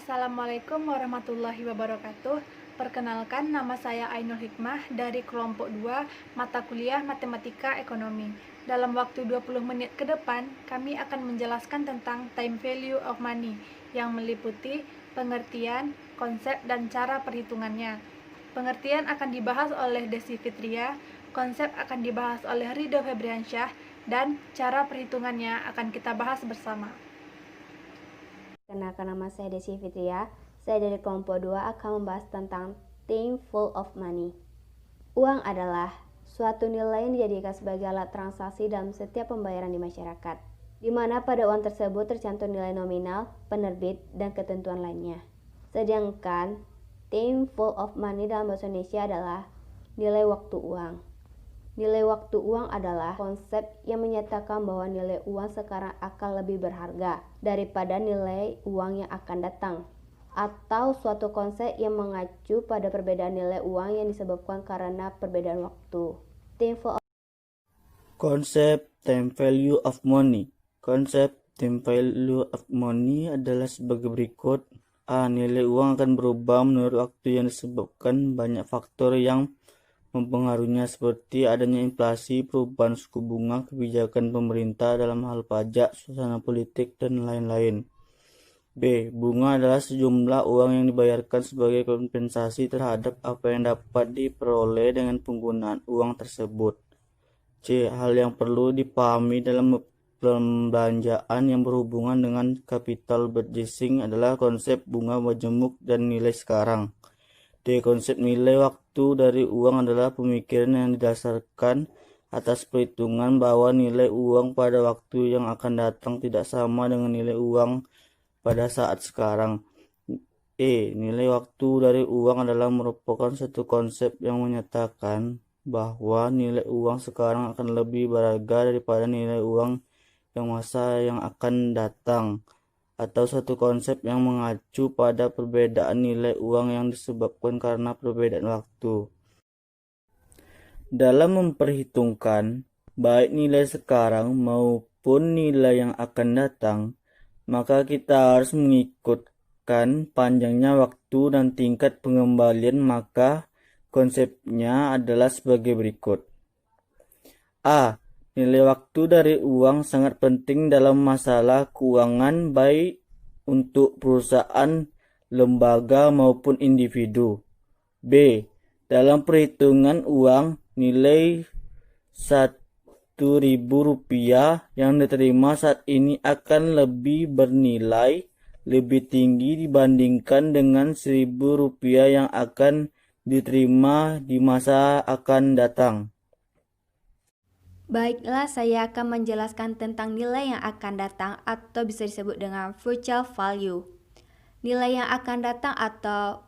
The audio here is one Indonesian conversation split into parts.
Assalamualaikum warahmatullahi wabarakatuh. Perkenalkan, nama saya Ainul Hikmah dari kelompok 2 mata kuliah Matematika Ekonomi. Dalam waktu 20 menit ke depan, kami akan menjelaskan tentang time value of money yang meliputi pengertian, konsep, dan cara perhitungannya. Pengertian akan dibahas oleh Desi Fitria, konsep akan dibahas oleh Ridho Febriansyah, dan cara perhitungannya akan kita bahas bersama. Kenalkan, nama saya Desi Fitria. Saya dari kelompok 2 akan membahas tentang thing full of money. Uang adalah suatu nilai yang dijadikan sebagai alat transaksi dalam setiap pembayaran di masyarakat, di mana pada uang tersebut tercantum nilai nominal, penerbit, dan ketentuan lainnya. Sedangkan thing full of money dalam bahasa Indonesia adalah nilai waktu uang. Nilai waktu uang adalah konsep yang menyatakan bahwa nilai uang sekarang akan lebih berharga daripada nilai uang yang akan datang, atau suatu konsep yang mengacu pada perbedaan nilai uang yang disebabkan karena perbedaan waktu. Konsep time value of money. Konsep time value of money adalah sebagai berikut. A. Nilai uang akan berubah menurut waktu yang disebabkan banyak faktor yang mempengaruhinya, seperti adanya inflasi, perubahan suku bunga, kebijakan pemerintah dalam hal pajak, suasana politik, dan lain-lain. B. Bunga adalah sejumlah uang yang dibayarkan sebagai kompensasi terhadap apa yang dapat diperoleh dengan penggunaan uang tersebut. C. Hal yang perlu dipahami dalam pembelanjaan yang berhubungan dengan capital budgeting adalah konsep bunga majemuk dan nilai sekarang. D. Konsep nilai waktu dari uang adalah pemikiran yang didasarkan atas perhitungan bahwa nilai uang pada waktu yang akan datang tidak sama dengan nilai uang pada saat sekarang. E. Nilai waktu dari uang adalah merupakan satu konsep yang menyatakan bahwa nilai uang sekarang akan lebih berharga daripada nilai uang yang masa yang akan datang, atau satu konsep yang mengacu pada perbedaan nilai uang yang disebabkan karena perbedaan waktu. Dalam memperhitungkan baik nilai sekarang maupun nilai yang akan datang, maka kita harus mengikutkan panjangnya waktu dan tingkat pengembalian. Maka konsepnya adalah sebagai berikut. A. Nilai waktu dari uang sangat penting dalam masalah keuangan baik untuk perusahaan, lembaga maupun individu. B. Dalam perhitungan uang, nilai Rp1.000 yang diterima saat ini akan lebih bernilai lebih tinggi dibandingkan dengan Rp1.000 yang akan diterima di masa akan datang. Baiklah, saya akan menjelaskan tentang nilai yang akan datang atau bisa disebut dengan future value. Nilai yang akan datang atau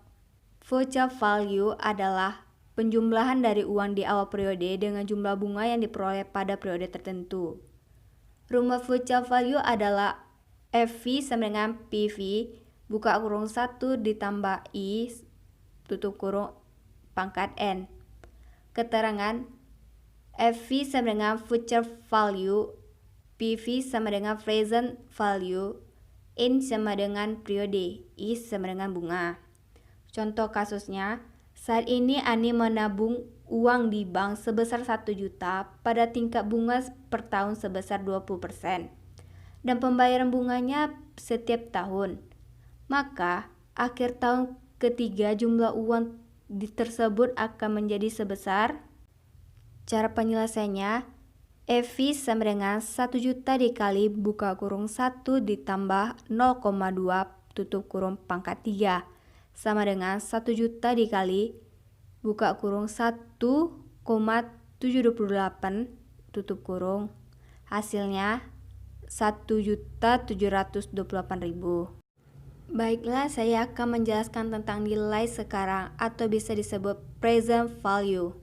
future value adalah penjumlahan dari uang di awal periode dengan jumlah bunga yang diperoleh pada periode tertentu. Rumus future value adalah FV sama dengan PV buka kurung 1 ditambah I tutup kurung pangkat N. Keterangan FV sama dengan future value, PV sama dengan present value, N sama dengan periode, I sama dengan bunga. Contoh kasusnya, saat ini Ani menabung uang di bank sebesar 1 juta pada tingkat bunga per tahun sebesar 20% dan pembayaran bunganya setiap tahun. Maka akhir tahun ketiga jumlah uang tersebut akan menjadi sebesar. Cara penyelesaiannya, FV sama dengan 1 juta dikali buka kurung 1 ditambah 0,2 tutup kurung pangkat 3 sama dengan 1 juta dikali buka kurung 1,728 tutup kurung, hasilnya 1.728.000. Baiklah, saya akan menjelaskan tentang nilai sekarang atau bisa disebut present value.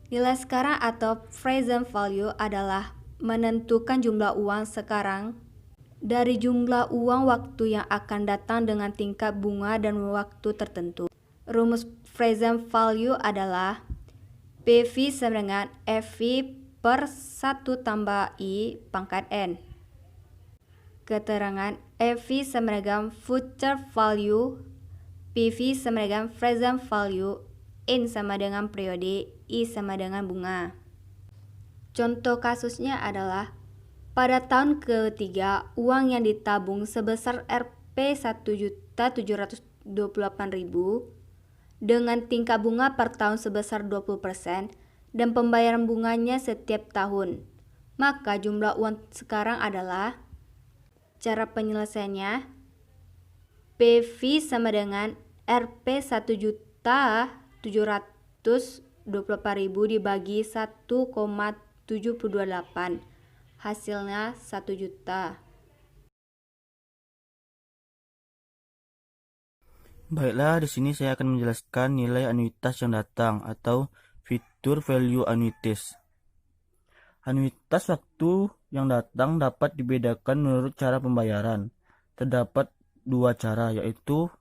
Nilai sekarang atau present value adalah menentukan jumlah uang sekarang dari jumlah uang waktu yang akan datang dengan tingkat bunga dan waktu tertentu. Rumus present value adalah PV sama dengan FV per 1 tambah I pangkat N. Keterangan EV sama dengan future value, PV sama dengan present value, N sama dengan periode, I sama dengan bunga. Contoh kasusnya adalah pada tahun ketiga, uang yang ditabung sebesar Rp 1.728.000 dengan tingkat bunga per tahun sebesar 20% dan pembayaran bunganya setiap tahun. Maka jumlah uang sekarang adalah, cara penyelesaiannya, PV sama dengan Rp 1.728.000 dibagi 1,728, hasilnya 1 juta. Baiklah, di sini saya akan menjelaskan nilai anuitas yang datang atau future value annuities. Anuitas waktu yang datang dapat dibedakan menurut cara pembayaran. Terdapat dua cara, yaitu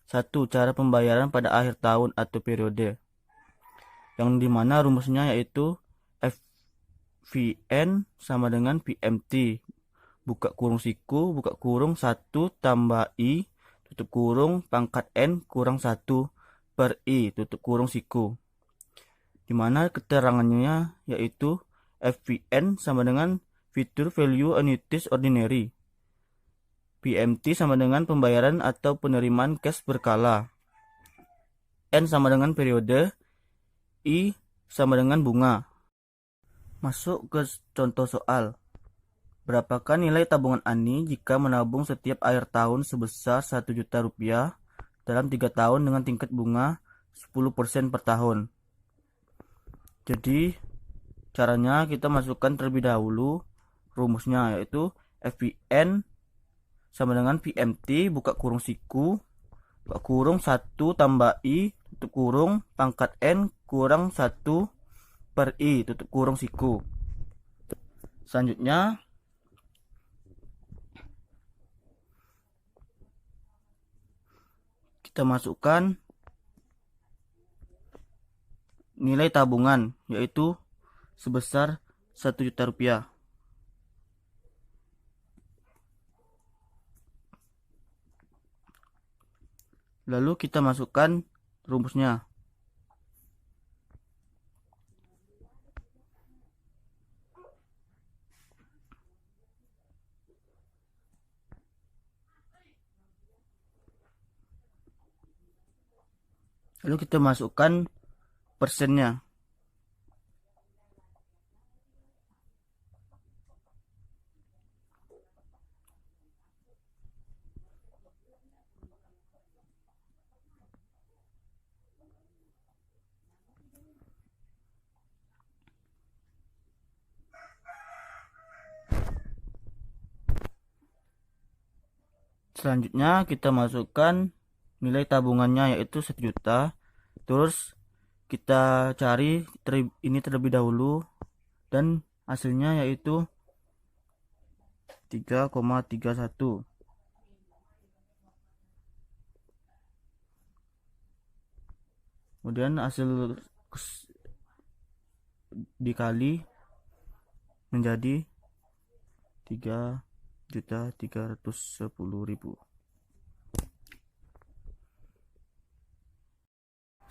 satu, cara pembayaran pada akhir tahun atau periode, yang dimana rumusnya yaitu FVN sama dengan PMT, buka kurung siku, buka kurung 1 tambah I, tutup kurung pangkat N kurang 1 per I, tutup kurung siku. Dimana keterangannya yaitu FVN sama dengan Future Value Annuities Ordinary, PMT sama dengan pembayaran atau penerimaan cash berkala, N sama dengan periode, I sama dengan bunga. Masuk ke contoh soal. Berapakah nilai tabungan Ani jika menabung setiap akhir tahun sebesar 1 juta rupiah dalam 3 tahun dengan tingkat bunga 10% per tahun? Jadi caranya kita masukkan terlebih dahulu rumusnya, yaitu FVN sama dengan PMT, buka kurung siku, buka kurung 1 tambah I, tutup kurung pangkat N kurang 1 per I, tutup kurung siku. Selanjutnya kita masukkan nilai tabungan, yaitu sebesar 1 juta rupiah. Lalu kita masukkan rumusnya. Lalu kita masukkan persennya. Selanjutnya kita masukkan nilai tabungannya, yaitu 1 juta. Terus kita cari ini terlebih dahulu, dan hasilnya yaitu 3,31. Kemudian hasil dikali menjadi 3.310.000.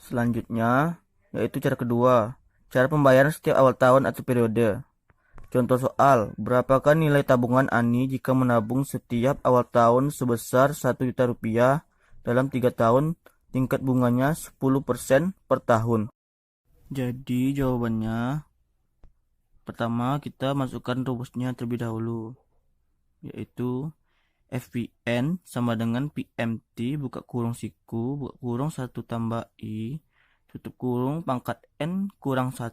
Selanjutnya yaitu cara kedua, cara pembayaran setiap awal tahun atau periode. Contoh soal, berapakah nilai tabungan Ani jika menabung setiap awal tahun sebesar 1 juta rupiah dalam 3 tahun, tingkat bunganya 10% per tahun? Jadi jawabannya, pertama kita masukkan rumusnya terlebih dahulu, yaitu FVN sama dengan PMT, buka kurung siku, buka kurung 1 tambah I, tutup kurung pangkat N kurang 1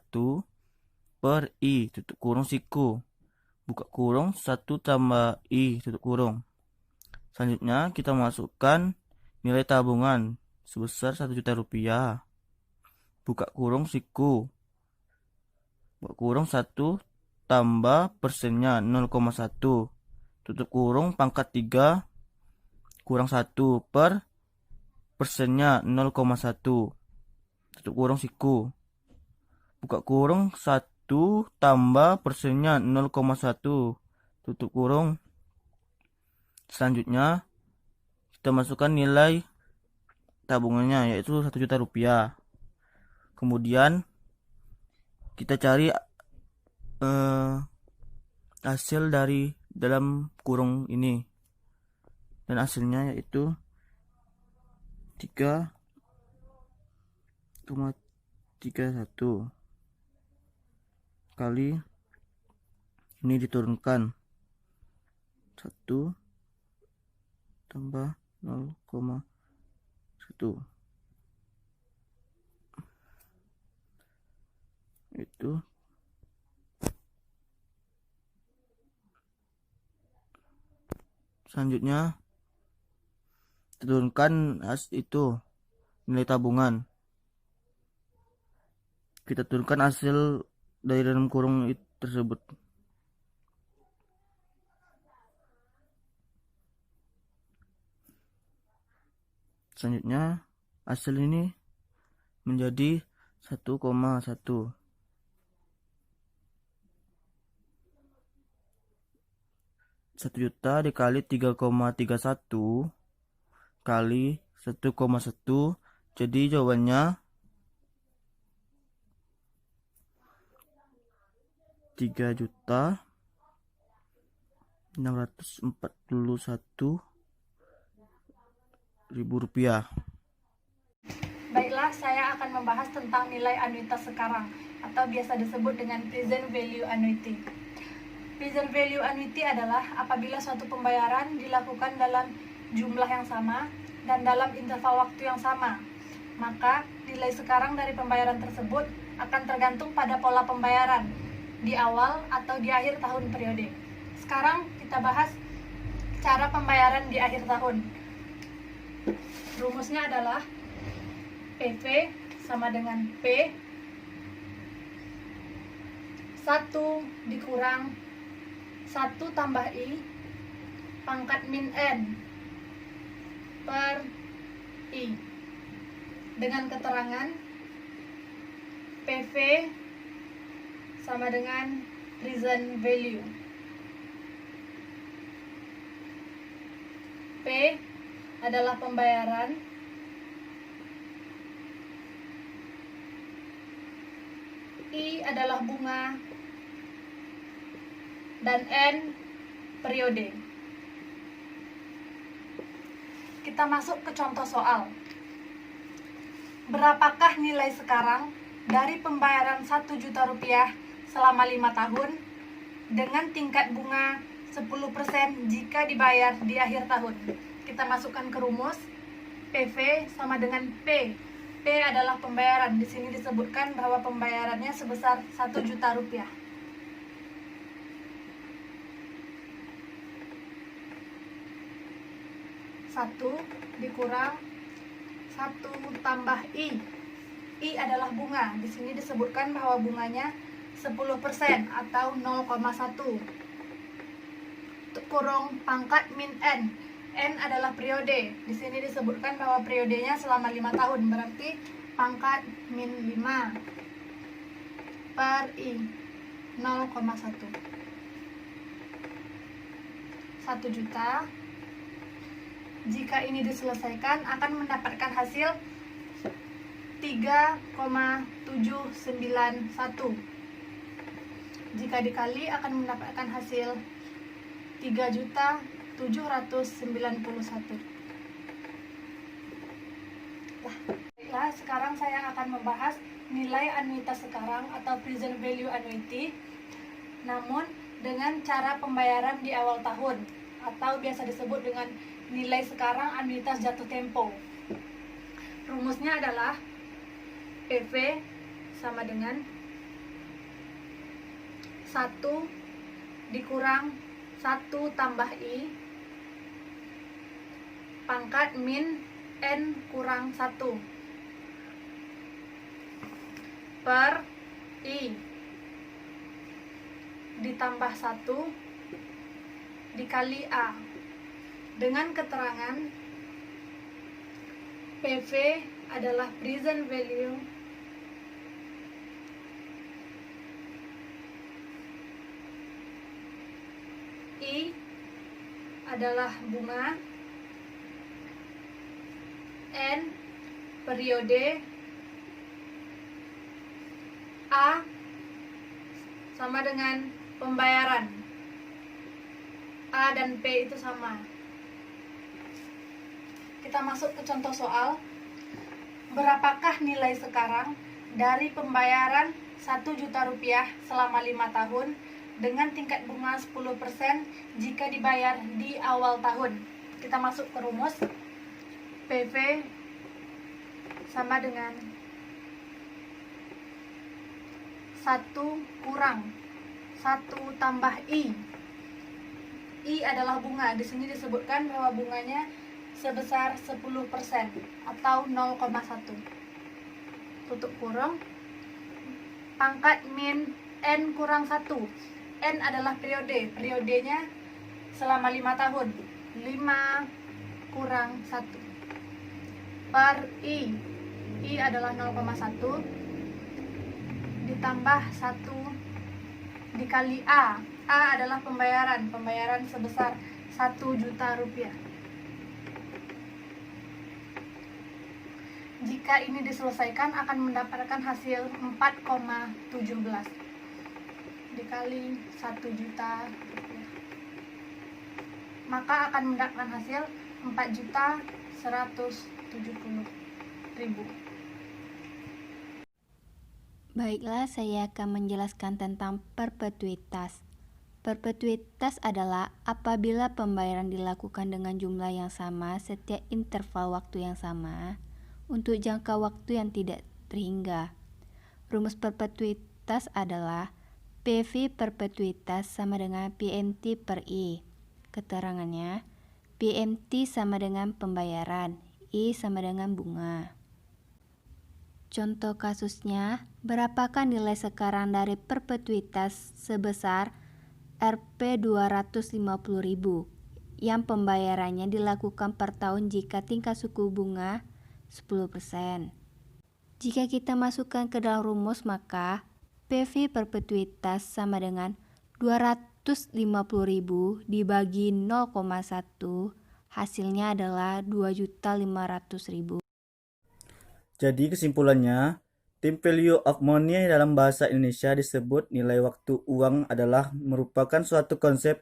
per I, tutup kurung siku, buka kurung 1 tambah I, tutup kurung. Selanjutnya kita masukkan nilai tabungan sebesar 1 juta rupiah, buka kurung siku, buka kurung 1 tambah persennya 0,1, tutup kurung pangkat 3 kurang 1 per persennya 0,1, tutup kurung siku, buka kurung 1 tambah persennya 0,1, tutup kurung Selanjutnya kita masukkan nilai tabungannya, yaitu 1 juta rupiah. Kemudian kita cari hasil dari dalam kurung ini, dan hasilnya yaitu 3,31 kali ini diturunkan 1 tambah 0,1, itu selanjutnya turunkan itu nilai tabungan, kita turunkan hasil dari dalam kurung tersebut. Selanjutnya hasil ini menjadi 1,1. 1 juta dikali 3,31 kali 1,1, jadi jawabannya 3.641.000 rupiah. Baiklah, saya akan membahas tentang nilai anuitas sekarang atau biasa disebut dengan present value annuity. Present value annuity adalah apabila suatu pembayaran dilakukan dalam jumlah yang sama dan dalam interval waktu yang sama, maka nilai sekarang dari pembayaran tersebut akan tergantung pada pola pembayaran di awal atau di akhir tahun periode. Sekarang kita bahas cara pembayaran di akhir tahun. Rumusnya adalah PV sama dengan P 1 dikurang 1 tambah I pangkat min N per I, dengan keterangan PV sama dengan present value. P adalah pembayaran, I adalah bunga, dan N periode. Kita masuk ke contoh soal. Berapakah nilai sekarang dari pembayaran 1 juta rupiah selama 5 tahun dengan tingkat bunga 10% jika dibayar di akhir tahun? Kita masukkan ke rumus. PV sama dengan P. P adalah pembayaran. Di sini disebutkan bahwa pembayarannya sebesar 1 juta rupiah. 1 dikurang 1 tambah I. I adalah bunga. Di sini disebutkan bahwa bunganya 10% atau 0,1. Kurung pangkat min N. N adalah periode. Di sini disebutkan bahwa periodenya selama 5 tahun. Berarti pangkat min 5 per I 0,1. 1 juta. Jika ini diselesaikan akan mendapatkan hasil 3,791. Jika dikali akan mendapatkan hasil 3.791. Baiklah, sekarang saya akan membahas nilai anuitas sekarang atau present value annuity, namun dengan cara pembayaran di awal tahun atau biasa disebut dengan nilai sekarang anuitas jatuh tempo. Rumusnya adalah PV sama dengan 1 dikurang 1 tambah I pangkat min N kurang 1 per I ditambah 1 dikali A, dengan keterangan PV adalah present value I adalah bunga, N periode, A sama dengan pembayaran. A dan P itu sama. Kita masuk ke contoh soal. Berapakah nilai sekarang dari pembayaran 1 juta rupiah selama 5 tahun dengan tingkat bunga 10% jika dibayar di awal tahun? Kita masuk ke rumus. PV sama dengan 1 kurang 1 tambah I. I adalah bunga. Di sini disebutkan bahwa bunganya sebesar 10% atau 0,1. Tutup kurung. Pangkat min N kurang 1. N adalah periode. Periodenya selama 5 tahun. 5 kurang 1 per I. I adalah 0,1 ditambah 1 dikali A. A adalah pembayaran sebesar 1 juta rupiah. Jika ini diselesaikan akan mendapatkan hasil 4,17 dikali 1 juta rupiah. Maka akan mendapatkan hasil 4.170.000. Baiklah, saya akan menjelaskan tentang perpetuitas. Perpetuitas adalah apabila pembayaran dilakukan dengan jumlah yang sama setiap interval waktu yang sama untuk jangka waktu yang tidak terhingga. Rumus perpetuitas adalah PV perpetuitas sama dengan PMT per I. Keterangannya, PMT sama dengan pembayaran, I sama dengan bunga. Contoh kasusnya, berapakah nilai sekarang dari perpetuitas sebesar Rp 250.000 yang pembayarannya dilakukan per tahun jika tingkat suku bunga 10%. Jika kita masukkan ke dalam rumus, maka PV perpetuitas sama dengan 250.000 dibagi 0,1, hasilnya adalah 2.500.000. Jadi kesimpulannya, time value of money dalam bahasa Indonesia disebut nilai waktu uang adalah merupakan suatu konsep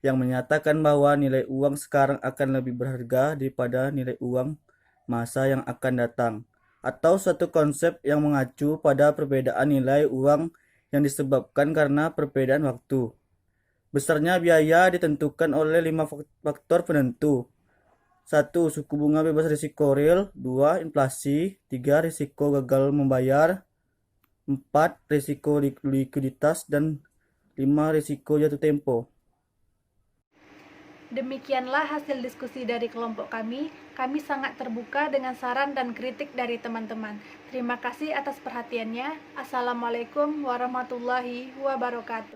yang menyatakan bahwa nilai uang sekarang akan lebih berharga daripada nilai uang masa yang akan datang, atau suatu konsep yang mengacu pada perbedaan nilai uang yang disebabkan karena perbedaan waktu. Besarnya biaya ditentukan oleh 5 faktor penentu. 1. Suku bunga bebas risiko real. 2. Inflasi. 3. Risiko gagal membayar. 4. Risiko likuiditas. Dan 5. Risiko jatuh tempo. Demikianlah hasil diskusi dari kelompok kami. Kami sangat terbuka dengan saran dan kritik dari teman-teman. Terima kasih atas perhatiannya. Assalamualaikum warahmatullahi wabarakatuh.